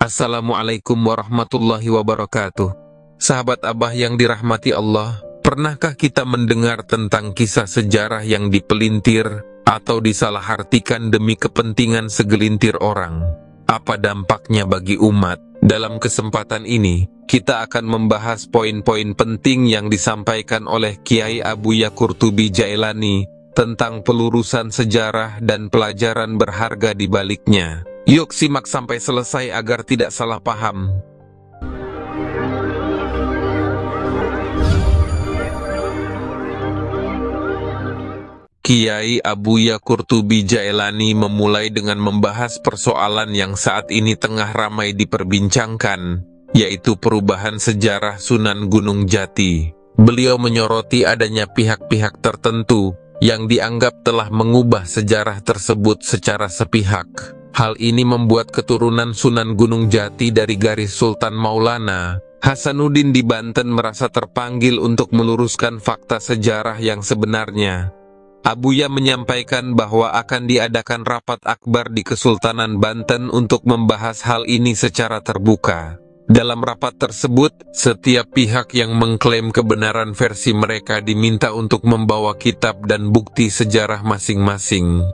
Assalamualaikum warahmatullahi wabarakatuh. Sahabat Abah yang dirahmati Allah, pernahkah kita mendengar tentang kisah sejarah yang dipelintir atau disalahartikan demi kepentingan segelintir orang? Apa dampaknya bagi umat? Dalam kesempatan ini, kita akan membahas poin-poin penting yang disampaikan oleh Kiai Abuya Qurtubi Jailani tentang pelurusan sejarah dan pelajaran berharga di baliknya. Yuk simak sampai selesai agar tidak salah paham. Kiai Abuya Qurtubi Jailani memulai dengan membahas persoalan yang saat ini tengah ramai diperbincangkan, yaitu perubahan sejarah Sunan Gunung Jati. Beliau menyoroti adanya pihak-pihak tertentu yang dianggap telah mengubah sejarah tersebut secara sepihak. Hal ini membuat keturunan Sunan Gunung Jati dari garis Sultan Maulana Hasanuddin di Banten merasa terpanggil untuk meluruskan fakta sejarah yang sebenarnya. Abuya menyampaikan bahwa akan diadakan rapat akbar di Kesultanan Banten untuk membahas hal ini secara terbuka. Dalam rapat tersebut, setiap pihak yang mengklaim kebenaran versi mereka diminta untuk membawa kitab dan bukti sejarah masing-masing.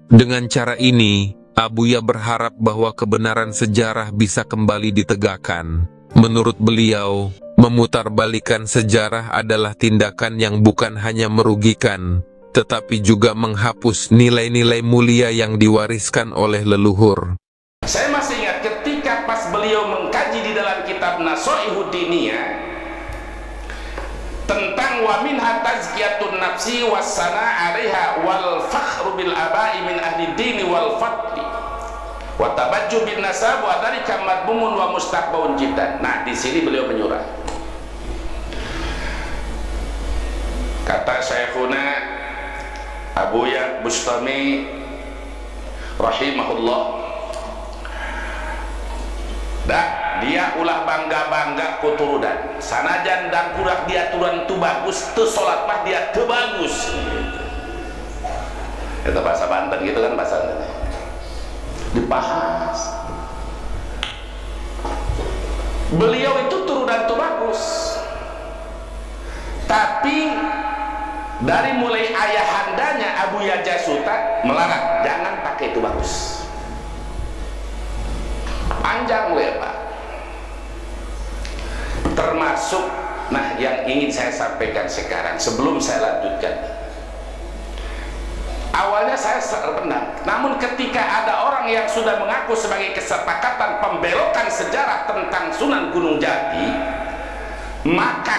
Dengan cara ini, Abuya berharap bahwa kebenaran sejarah bisa kembali ditegakkan. Menurut beliau, memutarbalikan sejarah adalah tindakan yang bukan hanya merugikan, tetapi juga menghapus nilai-nilai mulia yang diwariskan oleh leluhur. Saya masih ingat ketika pas beliau mengkaji di dalam kitab Nasoihud Diniyah tentang wa minha tazkiyatun nafsi wassana 'alaiha wal fakhru bil aba'i min ahli dini wal fadli wa tabajjuh bin nasab wa dzalika madmumun wa mustaqbaun jiddan. Nah, di sini beliau menyurah. Kata Syekhuna Abuya Bustami rahimahullah, dia ulah bangga-bangga kuturudan sanajan dan kurang dia turunan tu bagus, tu sholat mah dia tu bagus gitu. Itu bahasa Banten gitu kan, bahasa dibahas. Beliau itu turunan tu bagus, tapi dari mulai ayahandanya Abuya Jasuta melarang jangan pakai itu bagus, panjang lebar. Termasuk, nah yang ingin saya sampaikan sekarang sebelum saya lanjutkan. Awalnya saya terpendam, namun ketika ada orang yang sudah mengaku sebagai kesepakatan pembelokan sejarah tentang Sunan Gunung Jati, maka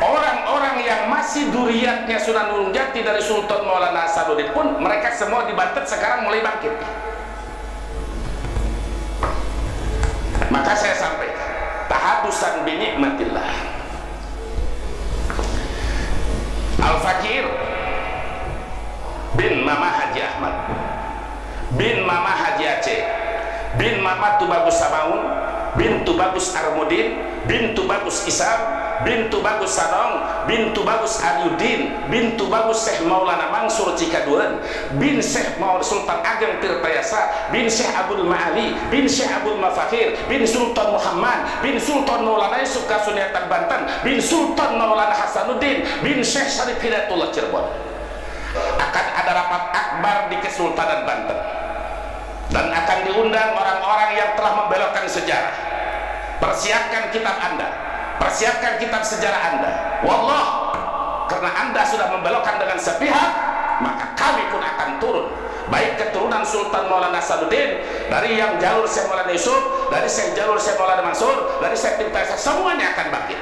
orang-orang yang masih duriatnya Sunan Gunung Jati dari Sultan Maulana Hasanuddin pun mereka semua di Banten sekarang mulai bangkit. Maka saya sampaikan tahadusan binikmatillah. Al-Fakir bin Mama Haji Ahmad bin Mama Haji Aceh bin Mama Tubagus Samaun bin Tubagus Armudin bin Tubagus Isam bin Tubagus Sanong bin Tubagus Aryuddin bin Tubagus Syekh Maulana Mansur Cikaduan bin Syekh Maulana Sultan Ageng Tirtayasa bin Syekh Abdul Ma'ali bin Syekh Abdul Mafakir bin Sultan Muhammad bin Sultan Maulana Yusuf Kasuniatan Banten bin Sultan Maulana Hasanuddin bin Syekh Syarif Hidayatullah Cirebon. Akan ada rapat akbar di Kesultanan Banten dan akan diundang orang-orang yang telah membelokkan sejarah. Persiapkan kitab Anda, persiapkan kitab sejarah Anda. Wallah, karena Anda sudah membelokkan dengan sepihak, maka kami pun akan turun. Baik keturunan Sultan Maulana Hasanuddin, dari yang jalur Syekh Maulana Yusuf, dari jalur Syekh Maulana Mansur, dari Syekh Tirtayasa, semuanya akan bangkit.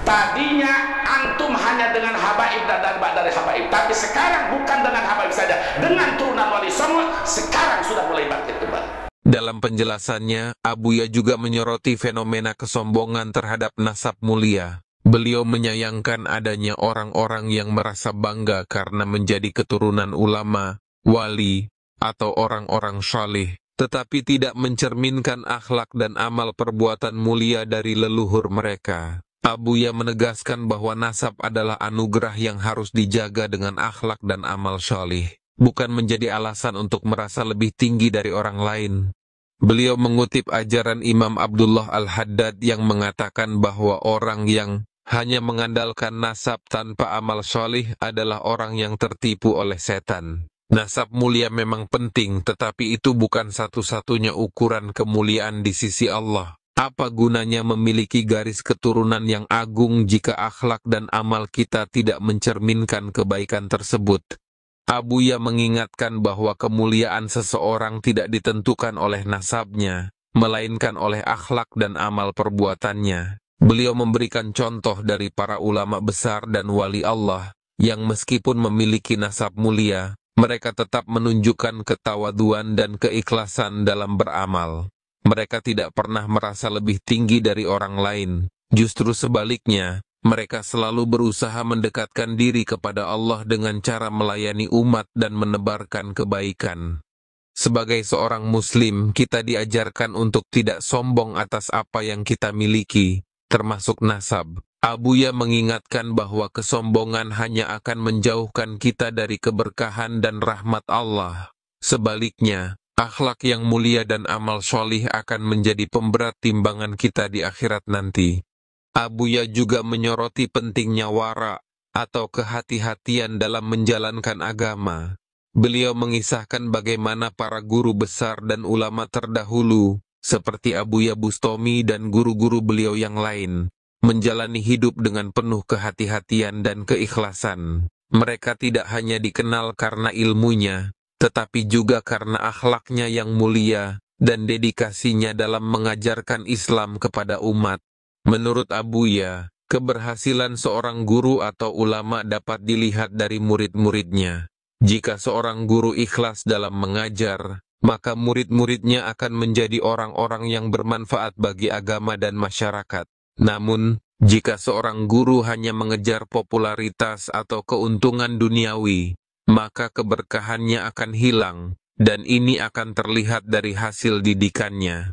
Tadinya antum hanya dengan habaib dan darbak dari habaib, tapi sekarang bukan dengan habaib saja, dengan turunan wali semua, sekarang sudah mulai bangkit kembali. Dalam penjelasannya, Abuya juga menyoroti fenomena kesombongan terhadap nasab mulia. Beliau menyayangkan adanya orang-orang yang merasa bangga karena menjadi keturunan ulama, wali, atau orang-orang syalih, tetapi tidak mencerminkan akhlak dan amal perbuatan mulia dari leluhur mereka. Abuya menegaskan bahwa nasab adalah anugerah yang harus dijaga dengan akhlak dan amal syalih, bukan menjadi alasan untuk merasa lebih tinggi dari orang lain. Beliau mengutip ajaran Imam Abdullah Al-Haddad yang mengatakan bahwa orang yang hanya mengandalkan nasab tanpa amal solih adalah orang yang tertipu oleh setan. Nasab mulia memang penting, tetapi itu bukan satu-satunya ukuran kemuliaan di sisi Allah. Apa gunanya memiliki garis keturunan yang agung jika akhlak dan amal kita tidak mencerminkan kebaikan tersebut? Abuya mengingatkan bahwa kemuliaan seseorang tidak ditentukan oleh nasabnya, melainkan oleh akhlak dan amal perbuatannya. Beliau memberikan contoh dari para ulama besar dan wali Allah, yang meskipun memiliki nasab mulia, mereka tetap menunjukkan ketawaduan dan keikhlasan dalam beramal. Mereka tidak pernah merasa lebih tinggi dari orang lain. Justru sebaliknya, mereka selalu berusaha mendekatkan diri kepada Allah dengan cara melayani umat dan menebarkan kebaikan. Sebagai seorang muslim, kita diajarkan untuk tidak sombong atas apa yang kita miliki, termasuk nasab. Abuya mengingatkan bahwa kesombongan hanya akan menjauhkan kita dari keberkahan dan rahmat Allah. Sebaliknya, akhlak yang mulia dan amal solih akan menjadi pemberat timbangan kita di akhirat nanti. Abuya juga menyoroti pentingnya wara atau kehati-hatian dalam menjalankan agama. Beliau mengisahkan bagaimana para guru besar dan ulama terdahulu, seperti Abuya Bustami dan guru-guru beliau yang lain, menjalani hidup dengan penuh kehati-hatian dan keikhlasan. Mereka tidak hanya dikenal karena ilmunya, tetapi juga karena akhlaknya yang mulia dan dedikasinya dalam mengajarkan Islam kepada umat. Menurut Abuya, keberhasilan seorang guru atau ulama dapat dilihat dari murid-muridnya. Jika seorang guru ikhlas dalam mengajar, maka murid-muridnya akan menjadi orang-orang yang bermanfaat bagi agama dan masyarakat. Namun, jika seorang guru hanya mengejar popularitas atau keuntungan duniawi, maka keberkahannya akan hilang, dan ini akan terlihat dari hasil didikannya.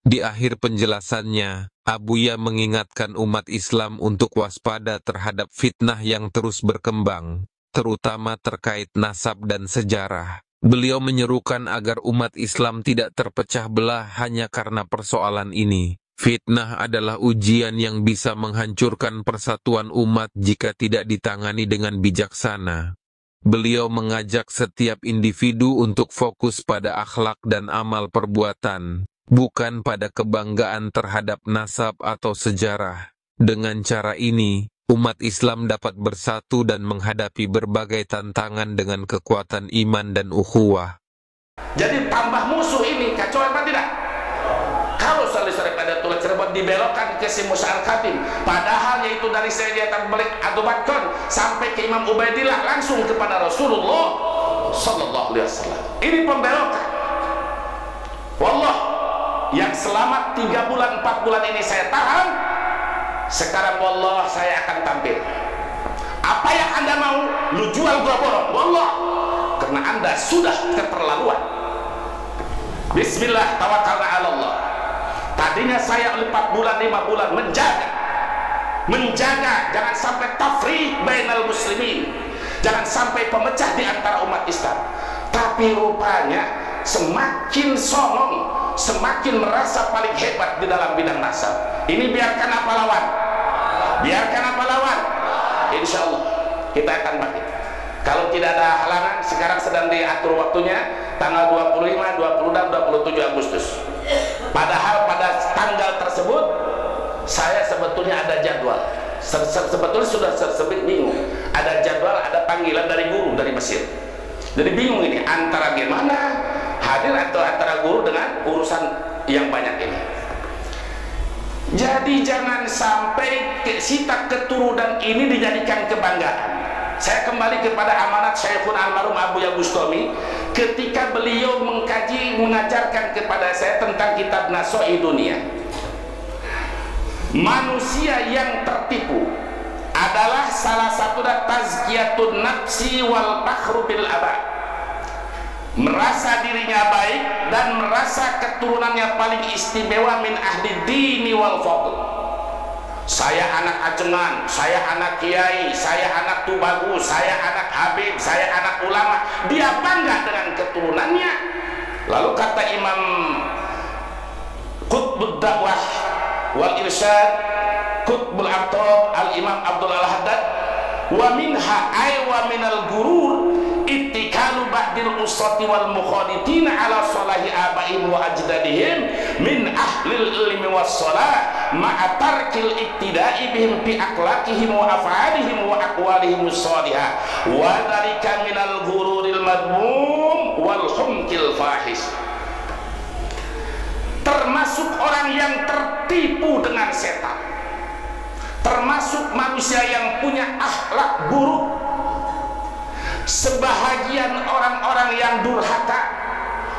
Di akhir penjelasannya, Abuya mengingatkan umat Islam untuk waspada terhadap fitnah yang terus berkembang, terutama terkait nasab dan sejarah. Beliau menyerukan agar umat Islam tidak terpecah belah hanya karena persoalan ini. Fitnah adalah ujian yang bisa menghancurkan persatuan umat jika tidak ditangani dengan bijaksana. Beliau mengajak setiap individu untuk fokus pada akhlak dan amal perbuatan, bukan pada kebanggaan terhadap nasab atau sejarah. Dengan cara ini, umat Islam dapat bersatu dan menghadapi berbagai tantangan dengan kekuatan iman dan ukhuwah. Jadi tambah musuh ini kacau apa tidak? Kalau sore-sore pada tulah Cirebon dibelokkan ke si Musa Al-Khatim, padahal yaitu dari Sayyidatul Malik Abu Bakar sampai ke Imam Ubaidillah langsung kepada Rasulullah sallallahu alaihi wasallam. Ini pembelokan. Wallah, yang selama 3 bulan 4 bulan ini saya tahan, sekarang wallah saya akan tampil. Apa yang Anda mau, lu jual gua borong. Wallah, karena Anda sudah keterlaluan. Bismillah, tawakalna ala Allah. Tadinya saya 4 bulan 5 bulan menjaga jangan sampai tafriq bainal muslimin, jangan sampai pemecah di antara umat Islam. Tapi rupanya semakin songong, semakin merasa paling hebat di dalam bidang nasab. Ini biarkan apa lawan? Biarkan apa lawan? Insya Allah kita akan bangkit. Kalau tidak ada halangan, sekarang sedang diatur waktunya tanggal 25, 26, 27 Agustus. Padahal pada tanggal tersebut saya sebetulnya ada jadwal. Sebetulnya sudah bingung. Ada jadwal, ada panggilan dari guru dari Mesir. Jadi bingung ini antara gimana hadir atau antara guru dengan urusan yang banyak ini. Jadi jangan sampai sita keturunan ini dijadikan kebanggaan. Saya kembali kepada amanat Syekhun almarhum Abuya Bustami ketika beliau mengkaji, mengajarkan kepada saya tentang kitab Naso'i Dunia. Manusia yang tertipu adalah salah satu tazkiyatun nafsi wal fakhru bil aba. Merasa dirinya baik dan merasa keturunannya paling istimewa min ahli dini wal fadl. Saya anak ajengan, saya anak kiai, saya anak tubagus, saya anak habib, saya anak ulama. Dia bangga dengan keturunannya. Lalu kata Imam Qutbud Dakwah wal Irsyad Qutbul Aqtab Al-Imam Abdul Al-Haddad wa minha ay wa minal gurur ittikalu ba'dil usati wal mukhalitina ala salahi abaihim wa ajdadihim min ahlil ilmi was salah ma'a tarkil iktida'i bihim fi akhlaqihim wa af'alihim wa aqwalihim salihah wa dzalika minal gururil madmum wal humkil fahish. Termasuk orang yang tertipu dengan setan, termasuk manusia yang punya akhlak buruk, sebahagian orang-orang yang durhaka,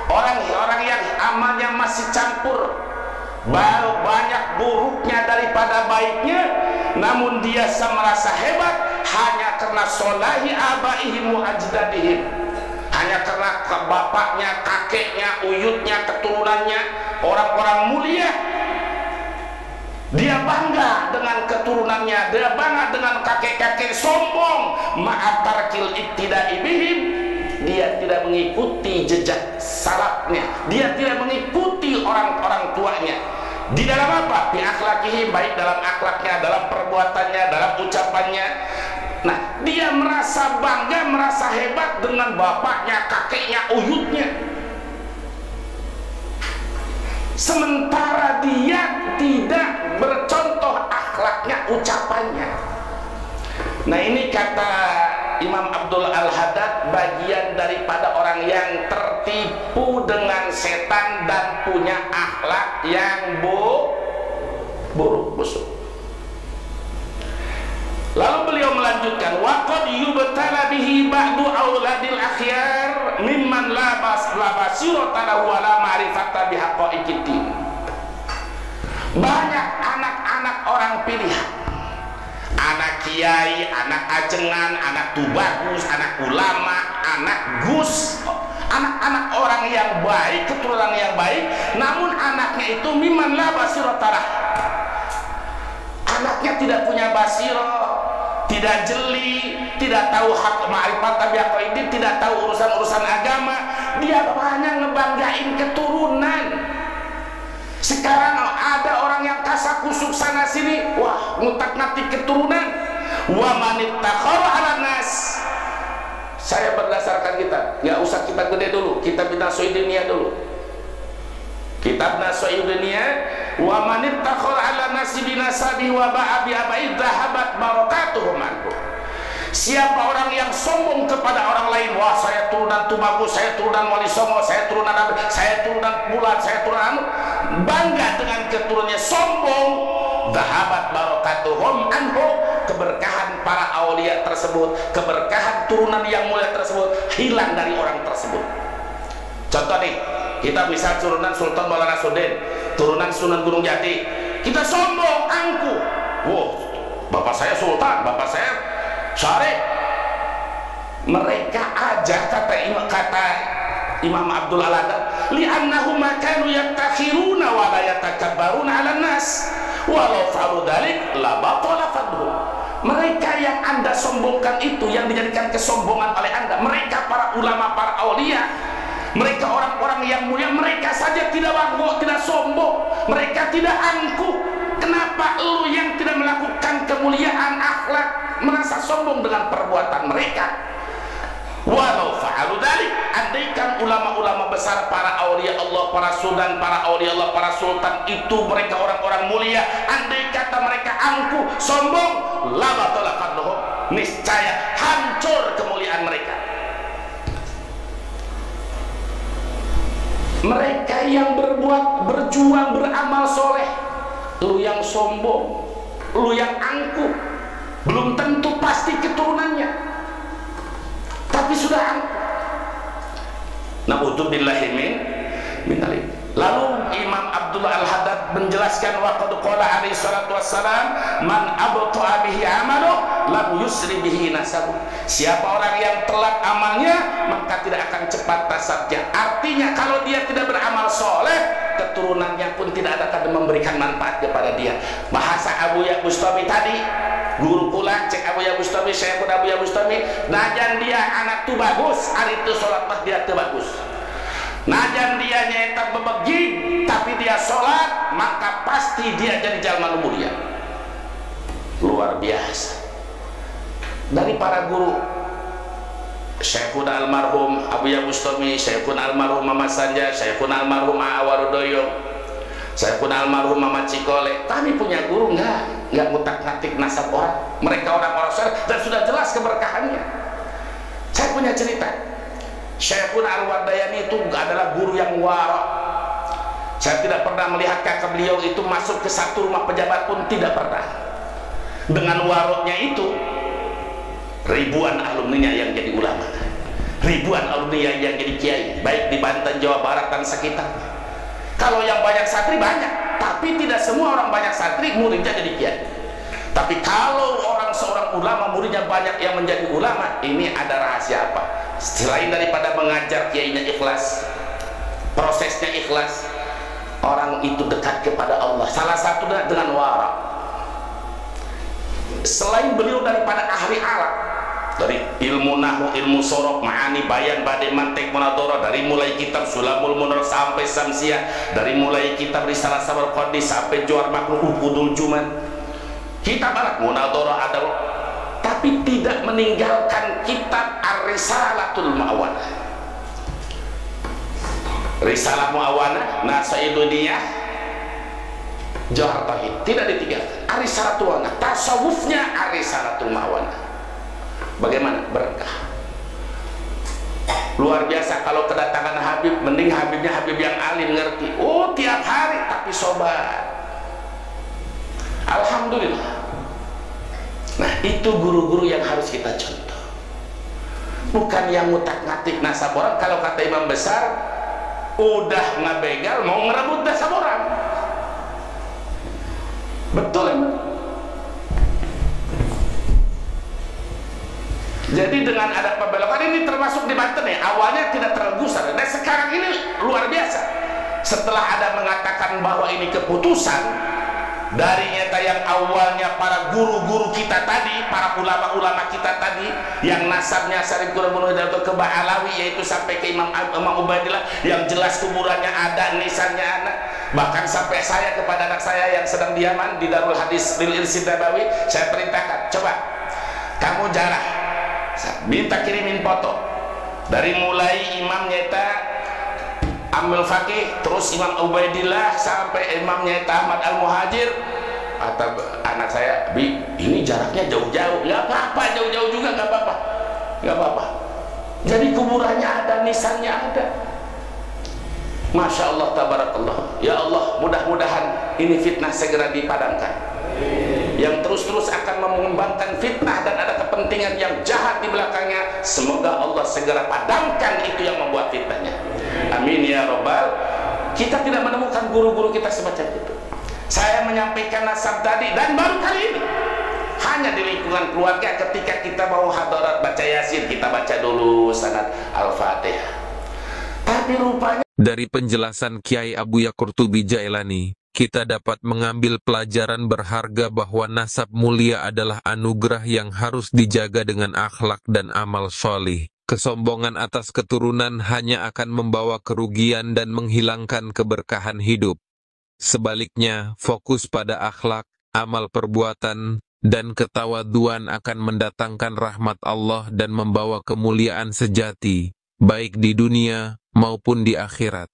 orang-orang yang amalnya masih campur, banyak buruknya daripada baiknya, namun dia merasa hebat hanya karena solahi abaihim wa ajdadihim, hanya karena bapaknya, kakeknya, uyutnya, keturunannya orang-orang mulia. Dia bangga dengan keturunannya, dia bangga dengan kakek-kakek, sombong ma'atarkil iktida'i bihim. Dia tidak mengikuti jejak salafnya, dia tidak mengikuti orang-orang tuanya. Di dalam apa? Bi akhlaqihi, baik dalam akhlaknya, dalam perbuatannya, dalam ucapannya. Nah, dia merasa bangga, merasa hebat dengan bapaknya, kakeknya, uyutnya, sementara dia tidak bercontoh akhlaknya, ucapannya. Nah, ini kata Imam Abdul Al-Haddad, bagian daripada orang yang tertipu dengan setan dan punya akhlak yang buruk, busuk. Lalu beliau melanjutkan, wa qad yubtala bihi ba'du auladil akhyar mimman la basirata lahu wa la ma'rifata bihaqaiqiddin. Banyak anak-anak orang pilihan, anak kiai, anak ajengan, anak tubagus, anak ulama, anak gus, anak-anak orang yang baik, keturunan yang baik, namun anaknya itu mimman la basirata lahu, anaknya tidak punya basirah, tidak jeli, tidak tahu hak ma'rifat tabi'aqaidin, tidak tahu urusan-urusan agama. Dia hanya ngebanggain keturunan. Sekarang ada orang yang kasakusuk sana sini, wah, ngutak-ngatik keturunan. Wa manittakhara 'ala nas. Saya berdasarkan kitab, nggak usah kita gede dulu, kitab Nasoidiniyah dulu. Kitab Nasoidiniyah, wa manittakhara 'ala nasi binasabi wa ba'a bi abai dhahabat barakatuhum anhu. Siapa orang yang sombong kepada orang lain, wah, saya turunan Tubagus, saya turunan Wali Songo, saya turunan Nabi, saya turunan Bulan, saya turunan, bangga dengan keturunannya, sombong, dhahabat barakatuhum anhu, keberkahan para aulia tersebut, keberkahan turunan yang mulia tersebut hilang dari orang tersebut. Contoh nih, kita bisa turunan Sultan Maulana Sudin, turunan Sunan Gunung Jati, kita sombong, angkuh, wow, bapak saya Sultan, bapak saya Syarif. Mereka aja kata Imam Abdul Al-Haddad, li'annahum kanu yattakhiruna wa la yatakabbaruna 'alan nas walau fa'alu dzalik la batala fadhum. Mereka yang Anda sombongkan itu, yang dijadikan kesombongan oleh Anda, mereka para ulama, para aulia, mereka orang-orang yang mulia, mereka saja tidak bangga, tidak sombong, mereka tidak angkuh. Kenapa lu yang tidak melakukan kemuliaan akhlak merasa sombong dengan perbuatan mereka? Walau fa'alu dzalik, andaikan ulama-ulama besar, para aulia Allah, para sultan, para aulia Allah, para sultan itu mereka orang-orang mulia, andai kata mereka angkuh, sombong, la batala fadluhum, niscaya hancur kemuliaan mereka. Mereka yang berbuat, berjuang, beramal soleh, lu yang sombong, lu yang angkuh, belum tentu pasti keturunannya, tapi sudah angkuh. Na'udzubillahi min dzalik. Lalu Imam Abdul Al-Haddad menjelaskan, wa qad qala alaihi salatu wassalam, man abta'a bihi amalu lam yusri bihi nasabu. Siapa orang yang telat amalnya, maka tidak akan cepat nasabnya. Artinya kalau dia tidak beramal soleh, keturunannya pun tidak akan memberikan manfaat kepada dia. Bahasa Abu Ya Bustami tadi, guru kula cek Abu Ya Bustami, saya pun Abu Ya Bustami, najan dia anak tu bagus, hari itu sholat mah dia tu bagus. Najan dia nyata bebegig, tapi dia sholat, maka pasti dia jadi jalma mulia. Luar biasa. Dari para guru, Syekhun almarhum Abuya Bustami, Syekhun almarhum Mama Sanja, Syekhun almarhum Awarudoyo, Syekhun almarhum Mama Cikole. Kami punya guru nggak ngutak-ngatik nasab orang. Mereka orang-orang soleh dan sudah jelas keberkahannya. Saya punya cerita. Syekhun Al-Wardayani itu adalah guru yang wara. Saya tidak pernah melihat kakak beliau itu masuk ke satu rumah pejabat pun, tidak pernah. Dengan waroknya itu, ribuan alumninya yang jadi ulama, ribuan alumni yang jadi kiai, baik di Banten, Jawa Barat dan sekitarnya. Kalau yang banyak santri banyak, tapi tidak semua orang banyak santri muridnya jadi kiai. Tapi kalau seorang ulama muridnya banyak yang menjadi ulama, ini ada rahasia apa? Selain daripada mengajar kiainya ikhlas, prosesnya ikhlas, orang itu dekat kepada Allah. Salah satunya dengan wara. Selain beliau daripada ahli alat, dari ilmu nahwu, ilmu sorok, ma'ani, bayan, bade, mantek, munadharah, dari mulai kitab Sulamul Munir sampai Samsiyah, dari mulai kitab Risalah Sabar Qadi sampai Johar Makhluk Ukudul Juman, kitab alat munadharah ada, tapi tidak meninggalkan kitab Ar-Risalatul Mu'awanah. Risalah Mu'awanah, Nasaiduniyah, Johar Tauhid, tidak ditinggalkan. Ar-Risalatul Mu'awanah, tasawufnya Ar-Risalatul Mu'awanah. Bagaimana? Berkah. Luar biasa. Kalau kedatangan Habib, mending Habibnya Habib yang alim, ngerti. Oh, tiap hari, tapi sobat. Alhamdulillah. Nah, itu guru-guru yang harus kita contoh. Bukan yang ngutak-ngatik nasab orang. Kalau kata imam besar, udah ngebegal mau ngerebut nasab orang. Betul ya? Jadi dengan ada pembelokan ini termasuk di Banten ya, awalnya tidak tergusar, dan sekarang ini luar biasa. Setelah ada mengatakan bahwa ini keputusan dari nyata yang awalnya para guru-guru kita tadi, para ulama-ulama kita tadi, yang nasabnya Syarif Qurbanul Hidayat ke Ba'alawi, yaitu sampai ke Imam Ubaidillah, yang jelas kuburannya ada, nisannya ada. Bahkan sampai saya kepada anak saya yang sedang di Yaman di Darul Hadis Bil Irsyad Nabawi, saya perintahkan, coba kamu jarah, minta kirimin foto dari mulai imam nyata Amil Fakih, terus Imam Ubaidillah sampai Imam nyata Ahmad Al-Muhajir. Kata anak saya, Bi, ini jaraknya jauh-jauh. Nggak apa-apa, jauh-jauh juga nggak apa-apa, nggak apa-apa. Jadi kuburannya ada, nisannya ada. Masya Allah, tabarakallah. Ya Allah, mudah-mudahan ini fitnah segera dipadamkan. Yang terus-terus akan mengembangkan fitnah dan ada kepentingan yang jahat di belakangnya, semoga Allah segera padamkan itu yang membuat fitnahnya. Amin ya robbal. Kita tidak menemukan guru-guru kita semacam itu. Saya menyampaikan nasab tadi, dan baru kali ini hanya di lingkungan keluarga. Ketika kita mau hadarat baca Yasin, kita baca dulu sanad Al-Fatihah. Tapi rupanya dari penjelasan Kiai Abuya Qurtubi Jailani, kita dapat mengambil pelajaran berharga bahwa nasab mulia adalah anugerah yang harus dijaga dengan akhlak dan amal sholih. Kesombongan atas keturunan hanya akan membawa kerugian dan menghilangkan keberkahan hidup. Sebaliknya, fokus pada akhlak, amal perbuatan, dan ketawaduan akan mendatangkan rahmat Allah dan membawa kemuliaan sejati, baik di dunia maupun di akhirat.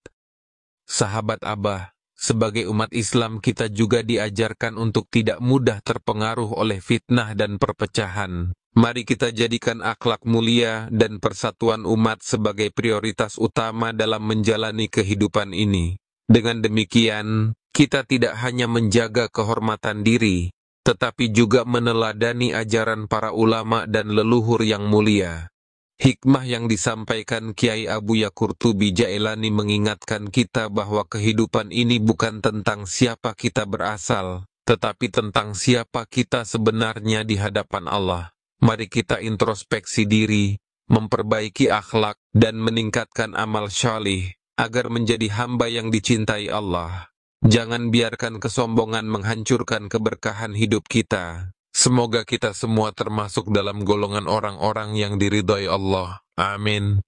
Sahabat Abah, sebagai umat Islam kita juga diajarkan untuk tidak mudah terpengaruh oleh fitnah dan perpecahan. Mari kita jadikan akhlak mulia dan persatuan umat sebagai prioritas utama dalam menjalani kehidupan ini. Dengan demikian, kita tidak hanya menjaga kehormatan diri, tetapi juga meneladani ajaran para ulama dan leluhur yang mulia. Hikmah yang disampaikan Kiai Abuya Qurtubi Jailani mengingatkan kita bahwa kehidupan ini bukan tentang siapa kita berasal, tetapi tentang siapa kita sebenarnya di hadapan Allah. Mari kita introspeksi diri, memperbaiki akhlak, dan meningkatkan amal syalih, agar menjadi hamba yang dicintai Allah. Jangan biarkan kesombongan menghancurkan keberkahan hidup kita. Semoga kita semua termasuk dalam golongan orang-orang yang diridhai Allah. Amin.